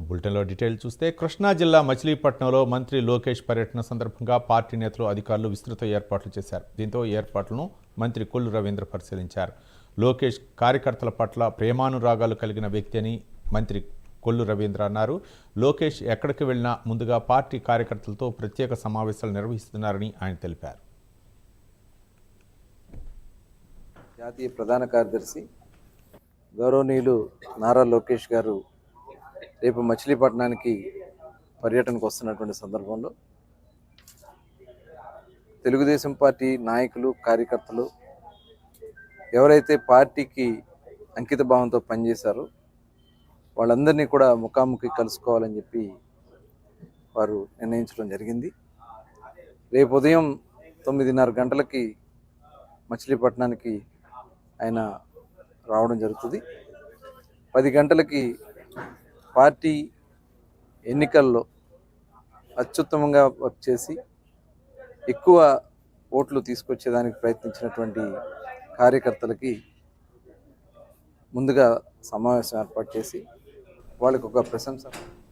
బులెటిన్లో డీటెయిల్ చూస్తే కృష్ణా జిల్లా మచిలీపట్నంలో మంత్రి లోకేష్ పర్యటన సందర్భంగా పార్టీ నేతలు అధికారులు విస్తృత ఏర్పాట్లు చేశారు. దీంతో ఏర్పాట్లను మంత్రి కొల్లు రవీంద్ర పరిశీలించారు. లోకేష్ కార్యకర్తల పట్ల ప్రేమానురాగాలు కలిగిన వ్యక్తి అని మంత్రి కొల్లు రవీంద్ర అన్నారు. లోకేష్ ఎక్కడికి వెళ్లినా ముందుగా పార్టీ కార్యకర్తలతో ప్రత్యేక సమావేశాలు నిర్వహిస్తున్నారని ఆయన తెలిపారు. జాతీయ ప్రధాన కార్యదర్శి గౌరవనీయులు నారా లోకేష్ గారు రేపు మచిలీపట్నానికి పర్యటనకు వస్తున్నటువంటి సందర్భంలో తెలుగుదేశం పార్టీ నాయకులు కార్యకర్తలు ఎవరైతే పార్టీకి అంకిత భావంతో పనిచేశారో వాళ్ళందరినీ కూడా ముఖాముఖి కలుసుకోవాలని చెప్పి వారు నిర్ణయించడం జరిగింది. రేపు ఉదయం 9:30 గంటలకి మచిలీపట్నానికి ఆయన రావడం జరుగుతుంది. 10 గంటలకి పార్టీ ఎన్నికల్లో అత్యుత్తమంగా వర్క్ చేసి ఎక్కువ ఓట్లు తీసుకొచ్చేదానికి ప్రయత్నించినటువంటి కార్యకర్తలకి ముందుగా సమావేశం ఏర్పాటు చేసి వాళ్ళకి ఒక ప్రశంస